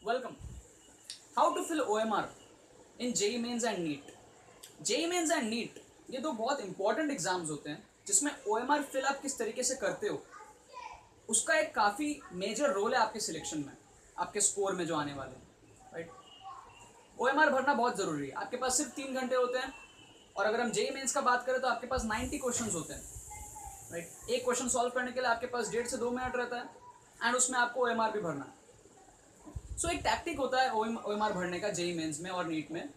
Welcome. How to fill OMR in JEE Mains and NEET. JEE Mains and NEET ये दो बहुत important exams होते हैं जिसमें OMR फिल आप किस तरीके से करते हो उसका एक काफ़ी मेजर रोल है आपके सिलेक्शन में, आपके स्कोर में जो आने वाले हैं, राइट। OMR भरना बहुत ज़रूरी है। आपके पास सिर्फ 3 घंटे होते हैं और अगर हम JEE मेंस का बात करें तो आपके पास 90 क्वेश्चंस होते हैं, राइट। एक क्वेश्चन सॉल्व करने के लिए आपके पास 1.5 से 2 मिनट रहता है एंड उसमें आपको OMR भी भरना है। सो एक टैक्टिक होता है OMR भरने का JEE मेंस में और नीट में।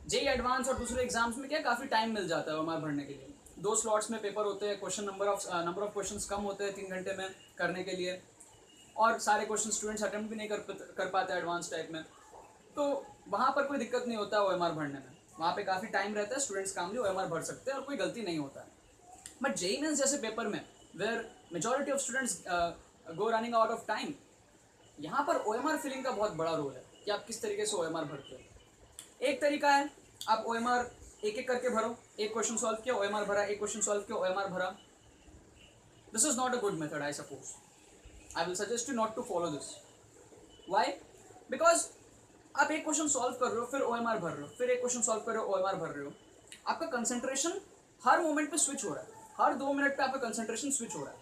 JEE एडवांस और दूसरे एग्जाम्स में क्या काफ़ी टाइम मिल जाता है OMR भरने के लिए। 2 स्लॉट्स में पेपर होते हैं, क्वेश्चन नंबर ऑफ क्वेश्चंस कम होते हैं 3 घंटे में करने के लिए, और सारे क्वेश्चन स्टूडेंट्स अटेम्प्ट भी नहीं कर पाते एडवांस टाइप में। तो वहाँ पर कोई दिक्कत नहीं होता OMR भरने में, वहाँ पे काफ़ी टाइम रहता है, स्टूडेंट्स कामली OMR भर सकते हैं और कोई गलती नहीं होता है। बट JEE मेंस जैसे पेपर में where majority of students go running out of time, यहाँ पर OMR फिलिंग का बहुत बड़ा रोल है कि आप किस तरीके से OMR भरते हो। एक तरीका है आप OMR एक एक करके भरो, एक क्वेश्चन सॉल्व किया OMR भरा, एक क्वेश्चन सॉल्व किया OMR भरा। This is not a good method, I suppose. I will suggest you not to follow this. Why? Because आप एक क्वेश्चन सॉल्व कर रहे हो, फिर OMR भर रहे हो, फिर एक क्वेश्चन सॉल्व कर रहे हो, OMR भर रहे हो। आपका कंसंट्रेशन हर मोमेंट पे स्विच हो रहा है, हर 2 मिनट पे आपका कंसंट्रेशन स्विच हो रहा है।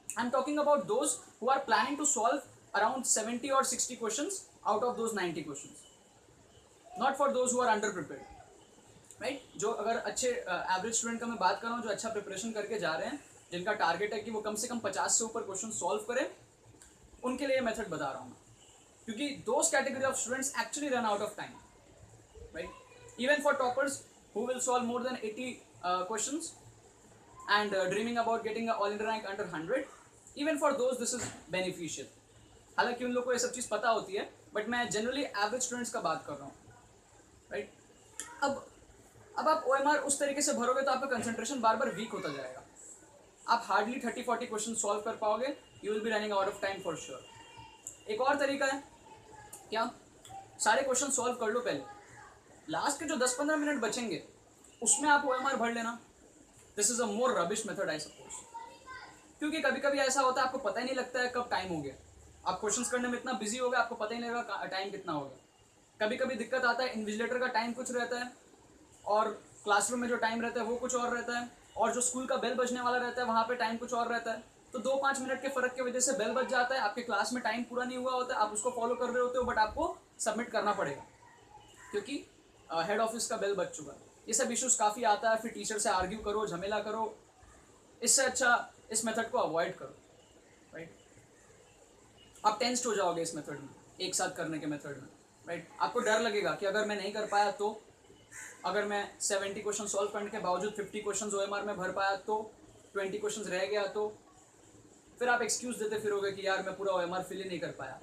I am talking about those who are planning to solve around 70 or 60 questions out of those 90 questions, not for those who are under prepared, right? जो अगर अच्छे एवरेज स्टूडेंट का मैं बात कर रहा हूँ, जो अच्छा प्रिपरेशन करके जा रहे हैं, जिनका टारगेट है कि वो कम से कम 50 से ऊपर क्वेश्चन सॉल्व करें, उनके लिए मेथड बता रहा हूँ मैं, क्योंकि those category of students actually run out of time, right. Even for toppers who will solve more than 80 questions and dreaming about getting a all India rank under 100, even for those this is beneficial. हालांकि उन लोग को ये सब चीज़ पता होती है, but मैं जनरली एवरेज स्टूडेंट्स का बात कर रहा हूँ, राइट। अब आप OMR उस तरीके से भरोगे तो आपका कंसंट्रेशन बार बार वीक होता जाएगा, आप हार्डली 30-40 क्वेश्चन सॉल्व कर पाओगे, you will be running out of time for sure. एक और तरीका है क्या, सारे क्वेश्चन सॉल्व कर लो पहले, लास्ट के जो 10-15 मिनट बचेंगे उसमें आप OMR भर लेना। This is a more rubbish method, I suppose, क्योंकि कभी कभी ऐसा होता है आपको पता ही नहीं लगता है कब टाइम हो गया, आप क्वेश्चंस करने में इतना बिजी हो गए आपको पता ही नहीं लगा टाइम कितना हो गया। कभी कभी दिक्कत आता है, इन्विजिलेटर का टाइम कुछ रहता है और क्लासरूम में जो टाइम रहता है वो कुछ और रहता है, और जो स्कूल का बेल बजने वाला रहता है वहाँ पे टाइम कुछ और रहता है। तो 2-5 मिनट के फर्क की वजह से बेल बज जाता है, आपके क्लास में टाइम पूरा नहीं हुआ होता है, आप उसको फॉलो कर रहे होते हो, बट आपको सबमिट करना पड़ेगा क्योंकि हेड ऑफिस का बेल बज चुका है। ये सब इश्यूज़ काफ़ी आता है, फिर टीचर से आर्ग्यू करो, झमेला करो। इससे अच्छा इस मेथड को अवॉइड करो, राइट। आप टेंस्ड हो जाओगे इस मेथड में, एक साथ करने के मेथड में, राइट। आपको डर लगेगा कि अगर मैं नहीं कर पाया तो, अगर मैं 70 क्वेश्चन सॉल्व करने के बावजूद 50 क्वेश्चन OMR में भर पाया तो, 20 क्वेश्चन रह गया तो, फिर आप एक्सक्यूज़ देते फिरोगे कि यार मैं पूरा OMR फिल ही नहीं कर पाया।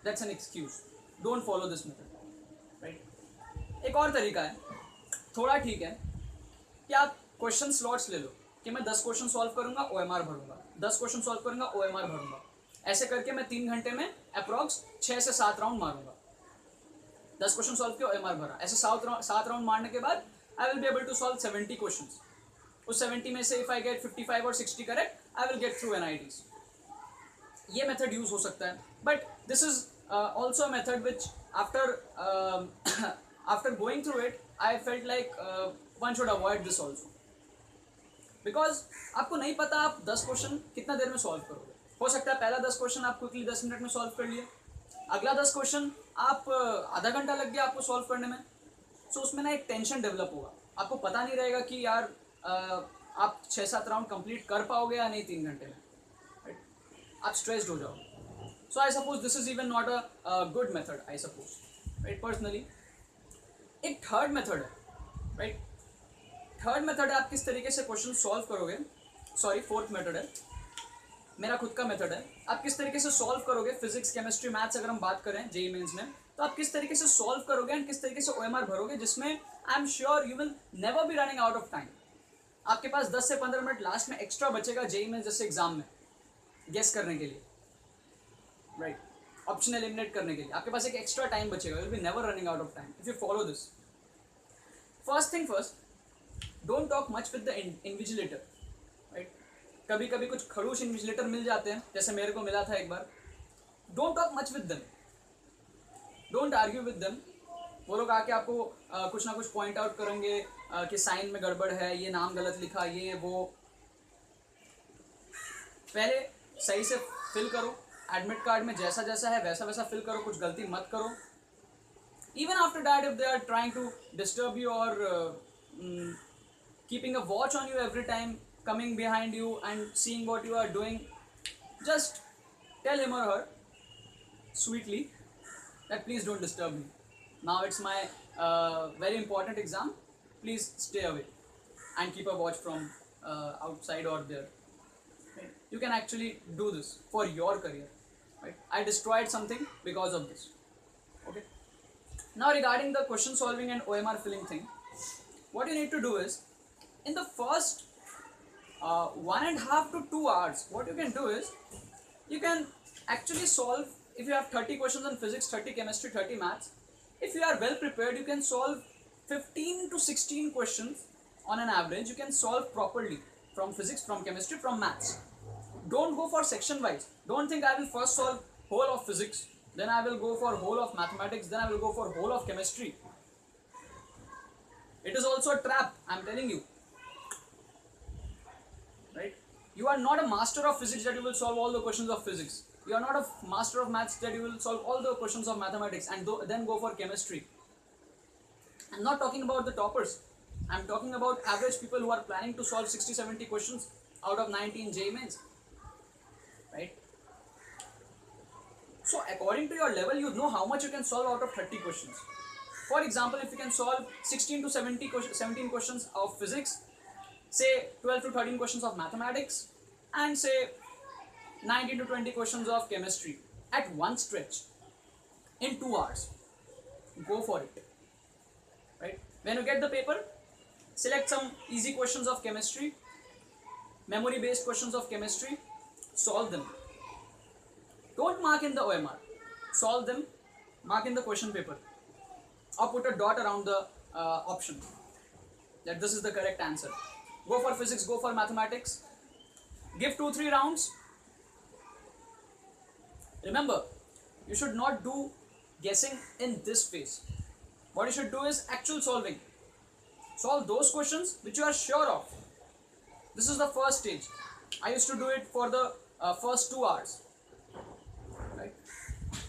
That's an excuse, don't follow this method, right. एक और तरीका है, थोड़ा ठीक है, कि आप क्वेश्चन स्लॉट्स ले लो कि मैं 10 क्वेश्चन सॉल्व करूंगा OMR भरूंगा, 10 क्वेश्चन सॉल्व करूंगा OMR भरूंगा। ऐसे करके मैं 3 घंटे में अप्रॉक्स 6 से 7 राउंड मारूंगा। 10 क्वेश्चन सॉल्व किया OMR भरा, ऐसे 7 राउंड मारने के बाद I will be able to solve 70 question. उस 70 में से इफ आई गेट 55 और 60 correct, I will get through NITs। ये मेथड यूज हो सकता है, but this is also a method which after going through it I felt like one should avoid this also, because आपको नहीं पता आप 10 question कितना देर में सॉल्व करोगे। हो सकता है पहला 10 क्वेश्चन आप क्विकली 10 मिनट में सॉल्व कर लिए, अगला 10 क्वेश्चन आप आधा घंटा लग गया आपको सॉल्व करने में। सो उसमें ना एक टेंशन डेवलप होगा, आपको पता नहीं रहेगा कि यार आप 6-7 राउंड कंप्लीट कर पाओगे या नहीं 3 घंटे में, राइट। आप स्ट्रेस्ड हो जाओगे। So I suppose this is even not a good method, I suppose, right, personally. एक थर्ड मेथड है, राइट। थर्ड मेथड है आप किस तरीके से क्वेश्चन सॉल्व करोगे, सॉरी फोर्थ मेथड है, मेरा खुद का मेथड है, आप किस तरीके से सॉल्व करोगे फिजिक्स केमिस्ट्री मैथ्स अगर हम बात करें JEE मेंस में, तो आप किस तरीके से सॉल्व करोगे एंड किस तरीके से OMR भरोगे, जिसमें I am sure you will never be running out of time. आपके पास 10 से 15 मिनट लास्ट में एक्स्ट्रा बचेगा JEE मेंस जैसे एग्जाम में गेस करने के लिए, राइट, ऑप्शन एलिमिनेट करने के लिए आपके पास एक एक्स्ट्रा टाइम बचेगा, you will be never running out of time if you follow this. First thing first, don't talk much with the invigilator, right. कभी कभी कुछ खड़ूस इन्विजिलेटर मिल जाते हैं, जैसे मेरे को मिला था एक बार। Don't talk much with them, don't argue with them. वो लोग आके आपको कुछ ना कुछ पॉइंट आउट करेंगे कि साइन में गड़बड़ है, ये नाम गलत लिखा, ये वो। पहले सही से फिल करो, एडमिट कार्ड में जैसा जैसा है वैसा वैसा फिल करो, कुछ गलती मत करो। Even after that, if they are trying to disturb you or keeping a watch on you every time, coming behind you and seeing what you are doing, just tell him or her sweetly that please don't disturb me. Now it's my very important exam. Please stay away and keep a watch from outside or there. Right? You can actually do this for your career. Right? I destroyed something because of this. Okay. Now regarding the question solving and OMR filling thing, what you need to do is, in the first 1.5 to 2 hours, what you can do is, you can actually solve, if you have 30 questions on physics, 30 chemistry, 30 maths, if you are well prepared, you can solve 15 to 16 questions on an average. You can solve properly from physics, from chemistry, from maths. Don't go for section wise. Don't think I will first solve whole of physics, then I will go for whole of mathematics, then I will go for whole of chemistry. It is also a trap, I am telling you. Right? You are not a master of physics that you will solve all the questions of physics. You are not a master of maths that you will solve all the questions of mathematics and then go for chemistry. I am not talking about the toppers. I am talking about average people who are planning to solve 60-70 questions out of 19 JEE mains. Right? So according to your level, you know how much you can solve out of 30 questions. For example, if you can solve 16 to 17 questions of physics, say 12 to 13 questions of mathematics, and say 19 to 20 questions of chemistry at one stretch in 2 hours, go for it. Right? When you get the paper, select some easy questions of chemistry, memory based questions of chemistry, solve them. Don't mark in the OMR, solve them, mark in the question paper, or put a dot around the option that this is the correct answer. Go for physics, go for mathematics, give 2-3 rounds. Remember, you should not do guessing in this phase. What you should do is actual solving. Solve those questions which you are sure of. This is the first stage. I used to do it for the first 2 hours. Right?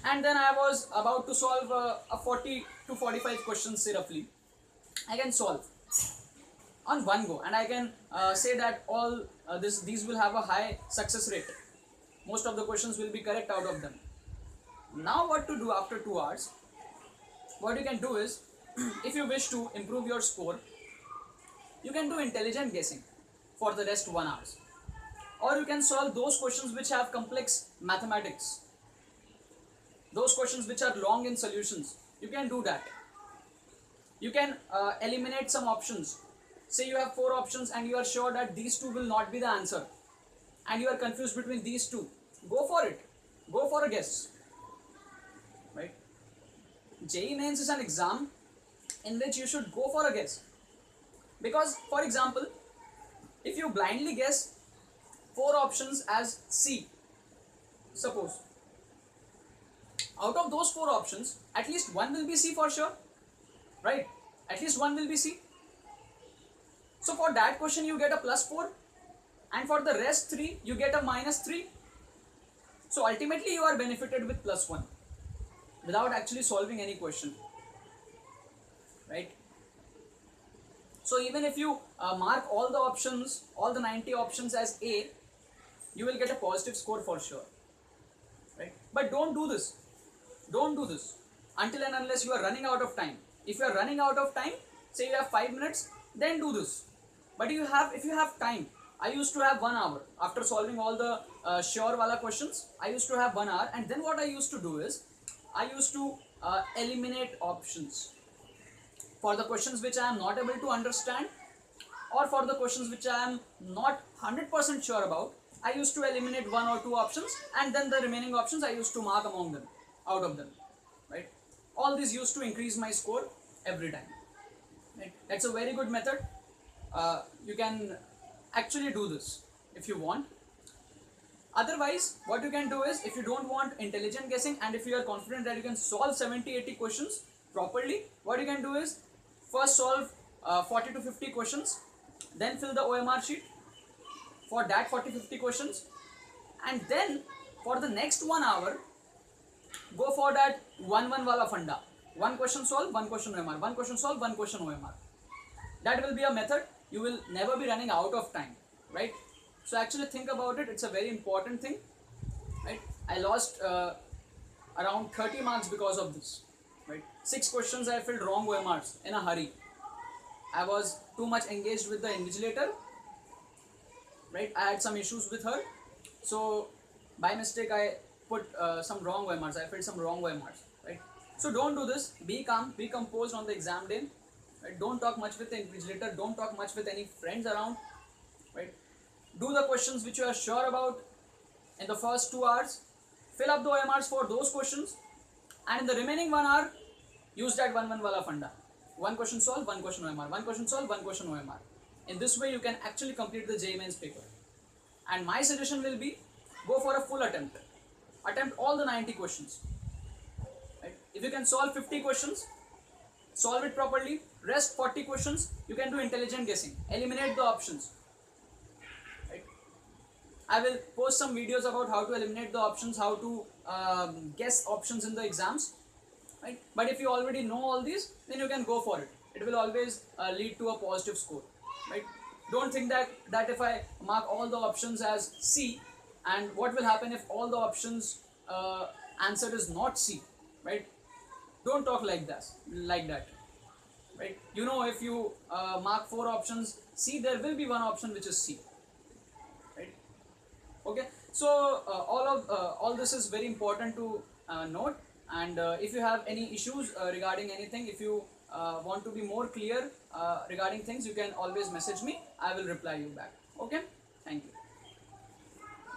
And then I was about to solve a 40 to 45 questions, say roughly. I can solve on one go, and I can say that all these will have a high success rate. Most of the questions will be correct out of them. Now what to do after 2 hours? What you can do is, if you wish to improve your score, you can do intelligent guessing for the rest 1 hour. Or you can solve those questions which have complex mathematics. Those questions which are long in solutions. You can do that. You can eliminate some options. Say you have 4 options and you are sure that these 2 will not be the answer, and you are confused between these 2. Go for it. Go for a guess. Right? JEE Mains is an exam in which you should go for a guess. Because, for example, if you blindly guess 4 options as C, suppose, out of those 4 options, at least one will be C for sure. Right? At least one will be C. So for that question you get a +4, and for the rest 3 you get a -3. So ultimately you are benefited with +1 without actually solving any question. Right? So even if you mark all the options, all the 90 options as A, you will get a positive score for sure. Right? But don't do this. Don't do this until and unless you are running out of time. If you are running out of time, say you have 5 minutes, then do this. But if you have time, I used to have 1 hour. After solving all the sure wala questions, I used to have 1 hour, and then what I used to do is, I used to eliminate options. For the questions which I am not able to understand, or for the questions which I am not 100% sure about, I used to eliminate 1 or 2 options, and then the remaining options I used to mark among them, out of them. Right? All these used to increase my score every time. Right? That's a very good method. You can actually do this if you want. Otherwise, what you can do is, if you don't want intelligent guessing and if you are confident that you can solve 70-80 questions properly, what you can do is first solve 40 to 50 questions, then fill the OMR sheet for that 40-50 questions, and then for the next 1 hour, go for that 1-1 wala funda. One question solve, one question OMR, one question solve, one question OMR. That will be a method. You will never be running out of time, right? So actually think about it. It's a very important thing, right? I lost around 30 marks because of this, right? 6 questions I filled wrong OMRs in a hurry. I was too much engaged with the invigilator, right? I had some issues with her, so by mistake I put some wrong OMRs. I filled some wrong OMRs, right? So don't do this. Be calm, be composed on the exam day, right? Don't talk much with the invigilator. Don't talk much with any friends around, right? Do the questions which you are sure about in the first 2 hours. Fill up the OMRs for those questions, and in the remaining 1 hour, use that 1-1 wala funda. One question solve, one question OMR. One question solve, one question OMR. In this way, you can actually complete the JEE Mains paper. And my suggestion will be, go for a full attempt. Attempt all the 90 questions. Right? If you can solve 50 questions, solve it properly. Rest 40 questions, you can do intelligent guessing. Eliminate the options. Right? I will post some videos about how to eliminate the options, how to guess options in the exams. Right? But if you already know all these, then you can go for it. It will always lead to a positive score. Right? Don't think that if I mark all the options as C, and what will happen if all the options answer is not C, right? Don't talk like that, right? You know, if you mark 4 options C, there will be one option which is C, right? Okay, so all this is very important to note. And if you have any issues regarding anything, if you want to be more clear regarding things, you can always message me. I will reply you back. Okay, thank you.